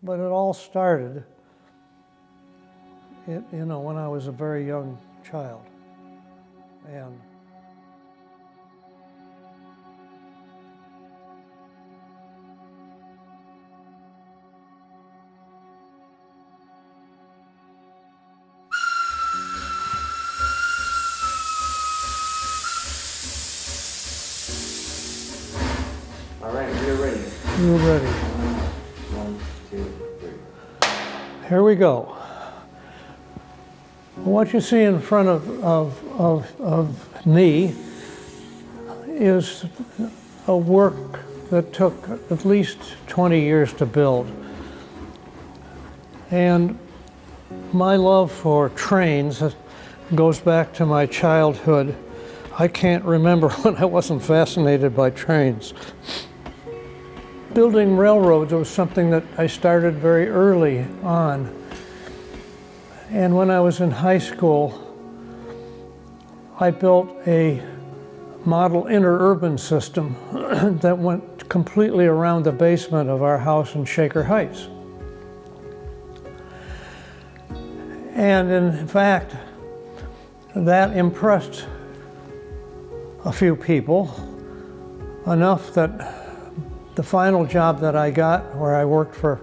But it all started, when I was a very young child. And all right, we're ready. you're ready. 1, 2, 3. Here we go. What you see in front of me is a work that took at least 20 years to build. And my love for trains goes back to my childhood. I can't remember when I wasn't fascinated by trains. Building railroads was something that I started very early on. And when I was in high school, I built a model interurban system that went completely around the basement of our house in Shaker Heights. And in fact, that impressed a few people enough that the final job that I got, where I worked for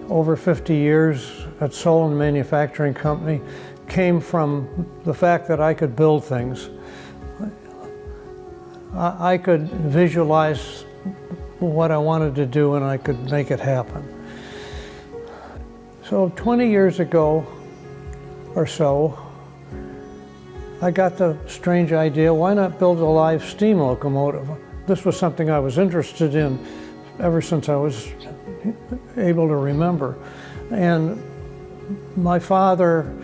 over 50 years at Solon Manufacturing Company, came from the fact that I could build things. I could visualize what I wanted to do and I could make it happen. So 20 years ago or so, I got the strange idea, why not build a live steam locomotive? This was something I was interested in ever since I was able to remember. And my father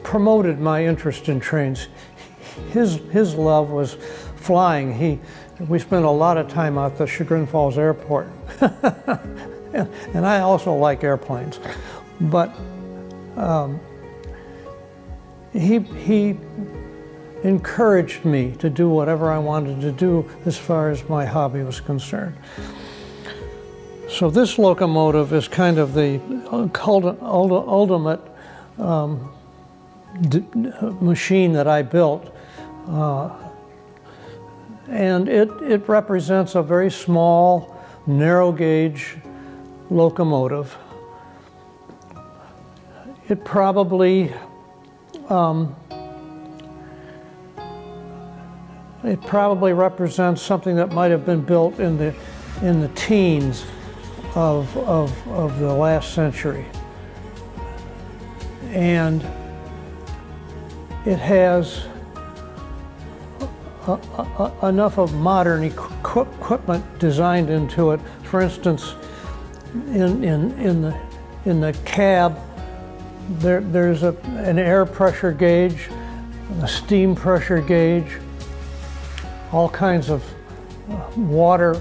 promoted my interest in trains. His love was flying. We spent a lot of time out the Chagrin Falls Airport. and I also like airplanes. But he encouraged me to do whatever I wanted to do as far as my hobby was concerned. So this locomotive is kind of the ultimate machine that I built. And it represents a very small, narrow gauge locomotive. It probably represents something that might have been built in the teens of the last century. And it has enough of modern equipment designed into it. For instance, in the cab, there's an air pressure gauge, a steam pressure gauge, all kinds of water.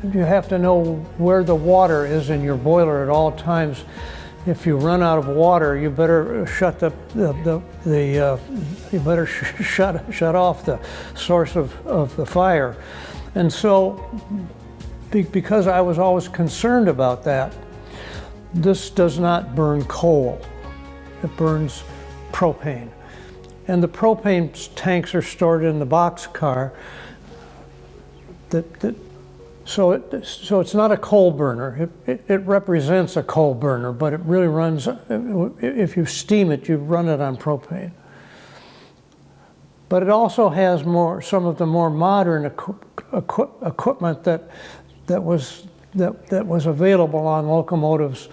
You have to know where the water is in your boiler at all times. If you run out of water, you better shut shut off the source of the fire. And so, because I was always concerned about that, this does not burn coal. It burns propane. And the propane tanks are stored in the boxcar. So it's not a coal burner. It represents a coal burner, but it really runs, if you steam it, you run it on propane. But it also has some of the more modern equipment that was available on locomotives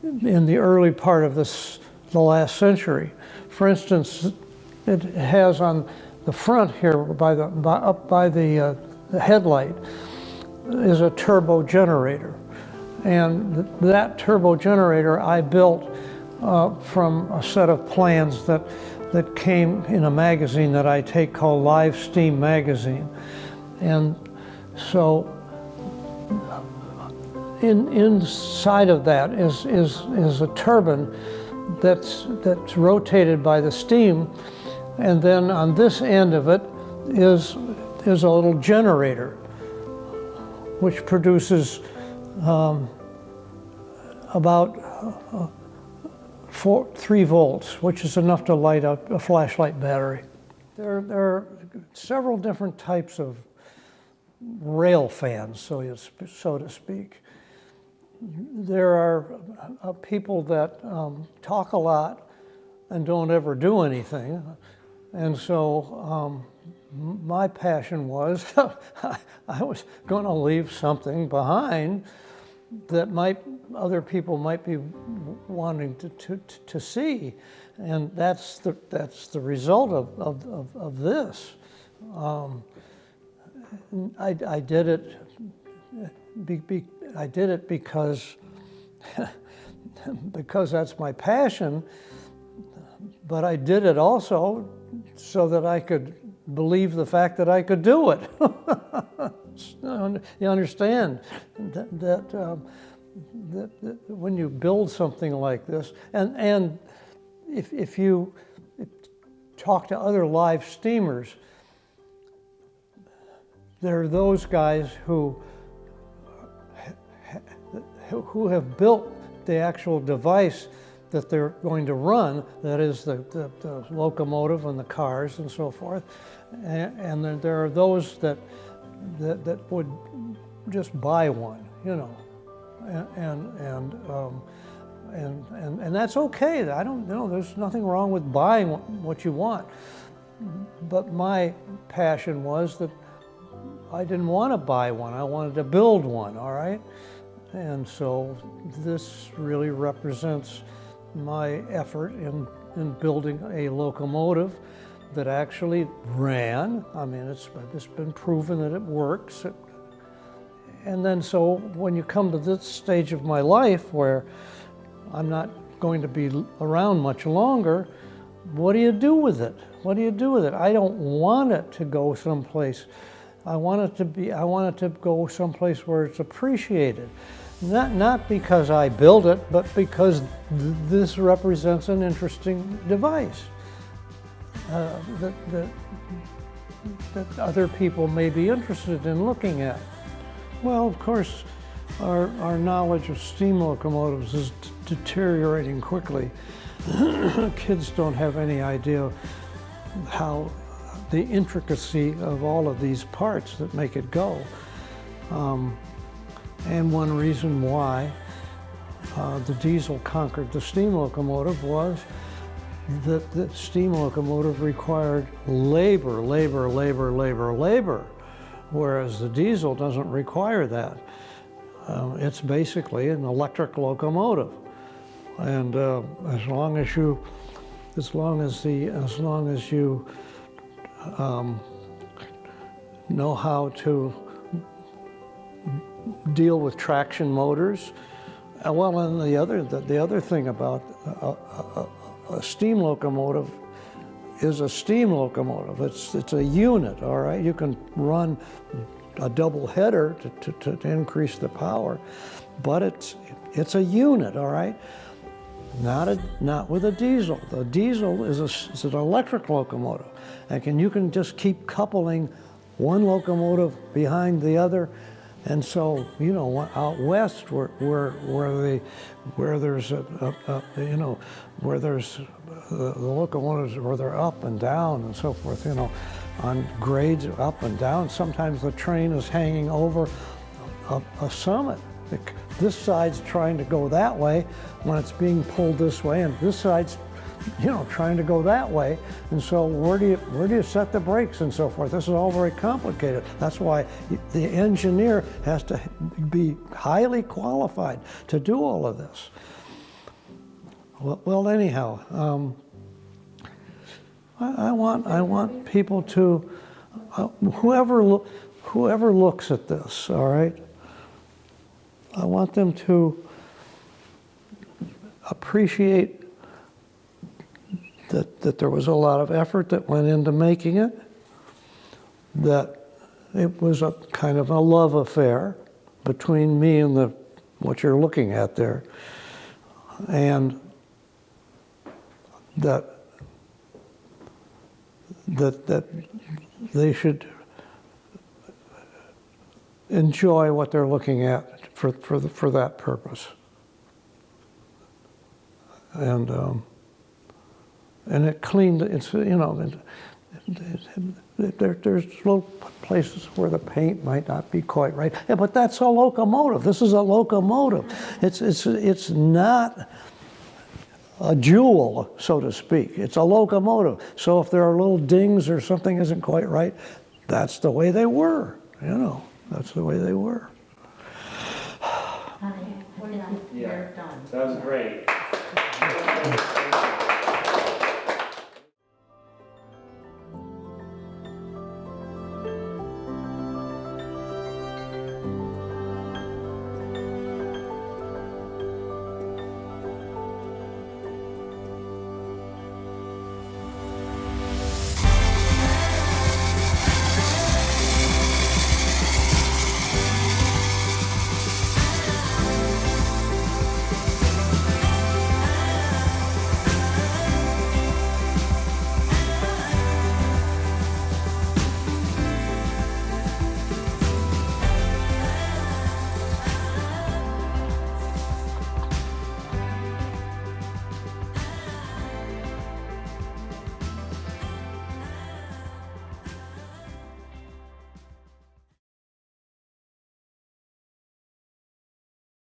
in the early part of the last century. For instance, it has on the front here, up by the headlight, is a turbo generator. And that turbo generator I built from a set of plans that came in a magazine that I take called Live Steam Magazine. And so inside of that is a turbine that's rotated by the steam, and then on this end of it is is a little generator which produces about 3 volts, which is enough to light up a flashlight battery. There are several different types of rail fans, so to speak. There are people that talk a lot and don't ever do anything. And so my passion was I was going to leave something behind that other people might be wanting to see, and that's the result of this. I did it. I did it because that's my passion, but I did it also so that I could believe the fact that I could do it. You understand that when you build something like this, and if you talk to other live steamers, there are those guys who have built the actual device that they're going to run, that is the locomotive and the cars and so forth, and then there are those that would just buy one, you know, and that's okay. I don't, you know, there's nothing wrong with buying what you want, but my passion was that I didn't want to buy one. I wanted to build one. All right, and so this really represents my effort in building a locomotive that actually ran. I mean, it's been proven that it works. And then so when you come to this stage of my life where I'm not going to be around much longer, what do you do with it? What do you do with it? I don't want it to go someplace. I want it to go someplace where it's appreciated. Not because I built it, but because this represents an interesting device that other people may be interested in looking at. Well, of course, our knowledge of steam locomotives is deteriorating quickly. Kids don't have any idea how the intricacy of all of these parts that make it go. And one reason why the diesel conquered the steam locomotive was that the steam locomotive required labor, whereas the diesel doesn't require that. It's basically an electric locomotive, and as long as you know how to deal with traction motors. Well, and the other thing about a steam locomotive is a steam locomotive. It's a unit, all right? You can run a double header to increase the power, but it's a unit, all right? Not with a diesel. The diesel is an electric locomotive, and you can just keep coupling one locomotive behind the other. And so, you know, out west, where there's the locomotives where they're up and down and so forth, you know, on grades up and down. Sometimes the train is hanging over a summit. This side's trying to go that way when it's being pulled this way, and this side's, you know, trying to go that way. And so where do you set the brakes and so forth? This is all very complicated. That's why the engineer has to be highly qualified to do all of this. Well, anyhow, I want people to, whoever looks at this, all right, I want them to appreciate that there was a lot of effort that went into making it, that it was a kind of a love affair between me and what you're looking at there, and that they should enjoy what they're looking at for that purpose. And it cleaned, it's, you know, there's little places where the paint might not be quite right. Yeah, but that's a locomotive. This is a locomotive. It's not a jewel, so to speak. It's a locomotive. So if there are little dings or something isn't quite right, that's the way they were, you know. That's the way they were. Honey, I think we're done. That was great.